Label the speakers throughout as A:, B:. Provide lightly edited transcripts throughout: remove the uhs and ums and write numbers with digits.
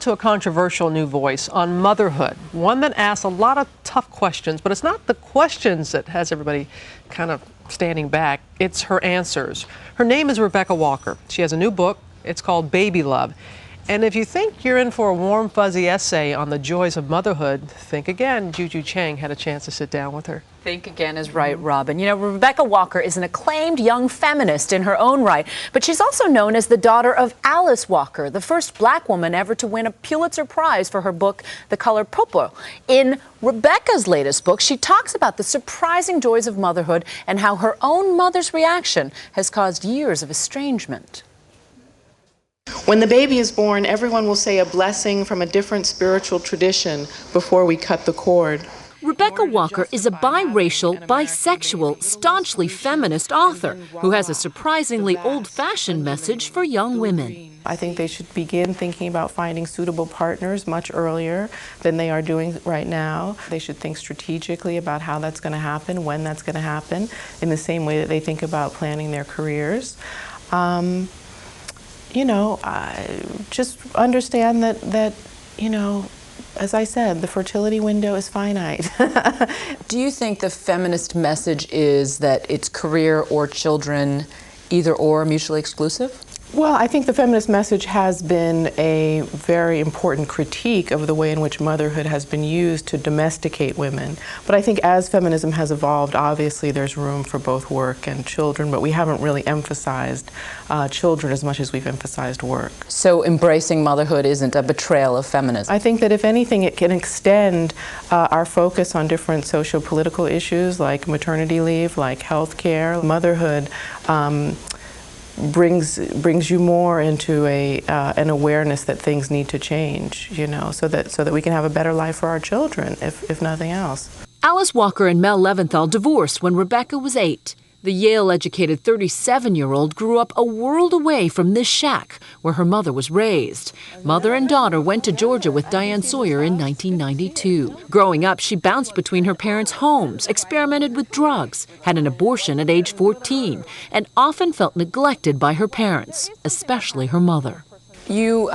A: to a controversial new voice on motherhood, one that asks a lot of tough questions, but it's not the questions that has everybody kind of standing back, it's her answers. Her name is Rebecca Walker. She has a new book. It's called Baby Love. And if you think you're in for a warm, fuzzy essay on the joys of motherhood, think again. Juju Chang had a chance to sit down with her.
B: Think again is right, Robin. You know, Rebecca Walker is an acclaimed young feminist in her own right, but she's also known as the daughter of Alice Walker, the first black woman ever to win a Pulitzer Prize for her book, The Color Purple. In Rebecca's latest book, she talks about the surprising joys of motherhood and how her own mother's reaction has caused years of estrangement.
C: When the baby is born, everyone will say a blessing from a different spiritual tradition before we cut the cord.
D: Rebecca Walker is a biracial, bisexual, staunchly feminist author who has a surprisingly old-fashioned message for young women.
C: I think they should begin thinking about finding suitable partners much earlier than they are doing right now. They should think strategically about how that's going to happen, when that's going to happen, in the same way that they think about planning their careers. You know, just understand that, you know, as I said, the fertility window is finite.
B: Do you think the feminist message is that it's career or children, either or, mutually exclusive?
C: Well, I think the feminist message has been a very important critique of the way in which motherhood has been used to domesticate women. But I think as feminism has evolved, obviously there's room for both work and children, but we haven't really emphasized children as much as we've emphasized work.
B: So embracing motherhood isn't a betrayal of feminism?
C: I think that if anything, it can extend our focus on different socio-political issues like maternity leave, like health care. Motherhood brings you more into an awareness that things need to change, you know, so that we can have a better life for our children, if nothing else.
D: Alice Walker and Mel Leventhal divorced when Rebecca was 8. The Yale-educated 37-year-old grew up a world away from this shack where her mother was raised. Mother and daughter went to Georgia with Diane Sawyer in 1992. Growing up, she bounced between her parents' homes, experimented with drugs, had an abortion at age 14, and often felt neglected by her parents, especially her mother.
B: You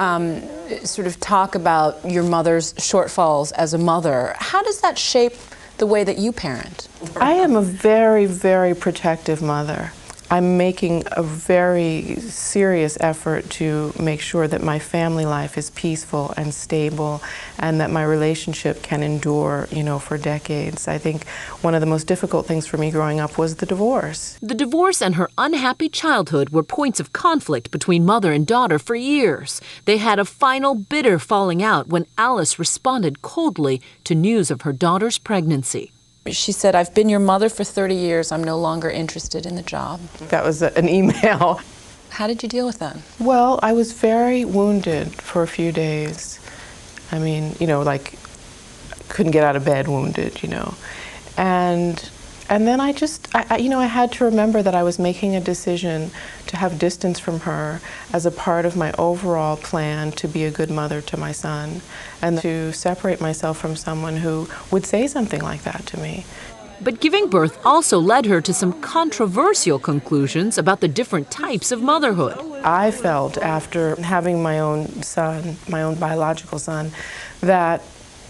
B: sort of talk about your mother's shortfalls as a mother. How does that shape the way that you parent?
C: I am a very, very protective mother. I'm making a very serious effort to make sure that my family life is peaceful and stable and that my relationship can endure, you know, for decades. I think one of the most difficult things for me growing up was the divorce.
D: The divorce and her unhappy childhood were points of conflict between mother and daughter for years. They had a final bitter falling out when Alice responded coldly to news of her daughter's pregnancy.
B: She said, "I've been your mother for 30 years. I'm no longer interested in the job."
C: That was an email.
B: How did you deal with that?
C: Well, I was very wounded for a few days. I mean, you know, like, couldn't get out of bed wounded, you know. And then I had to remember that I was making a decision to have distance from her as a part of my overall plan to be a good mother to my son and to separate myself from someone who would say something like that to me.
D: But giving birth also led her to some controversial conclusions about the different types of motherhood.
C: I felt after having my own son, my own biological son, that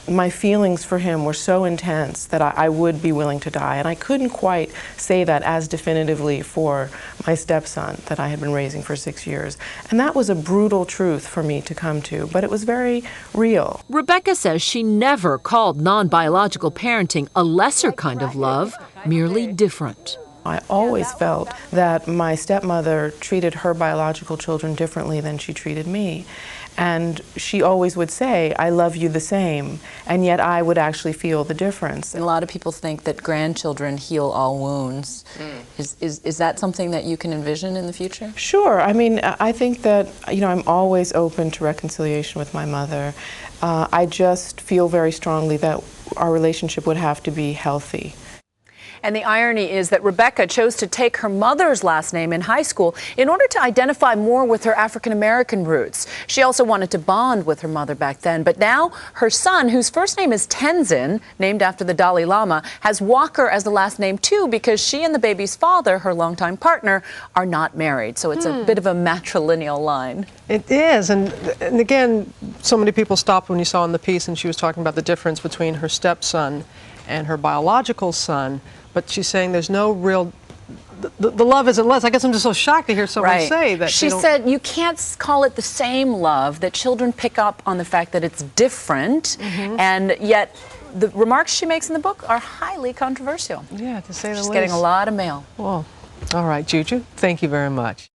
C: my feelings for him were so intense that I would be willing to die. And I couldn't quite say that as definitively for my stepson that I had been raising for 6 years. And that was a brutal truth for me to come to, but it was very real.
D: Rebecca says she never called non-biological parenting a lesser kind of love, merely different.
C: I always felt that my stepmother treated her biological children differently than she treated me. And she always would say, "I love you the same," and yet I would actually feel the difference.
B: And a lot of people think that grandchildren heal all wounds. Is that something that you can envision in the future?
C: Sure. I mean, I think that, you know, I'm always open to reconciliation with my mother. I just feel very strongly that our relationship would have to be healthy.
B: And the irony is that Rebecca chose to take her mother's last name in high school in order to identify more with her African-American roots. She also wanted to bond with her mother back then. But now her son, whose first name is Tenzin, named after the Dalai Lama, has Walker as the last name too, because she and the baby's father, her longtime partner, are not married. So it's a bit of a matrilineal line.
A: It is, and again, so many people stopped when you saw in the piece, and she was talking about the difference between her stepson and her biological son, but she's saying there's no real, the love isn't less. I guess I'm just so shocked to hear someone say that.
B: She said you can't call it the same love, that children pick up on the fact that it's different, and yet the remarks she makes in the book are highly controversial.
A: Yeah, to say the least.
B: She's getting a lot of mail.
A: Well, all right, Juju, thank you very much.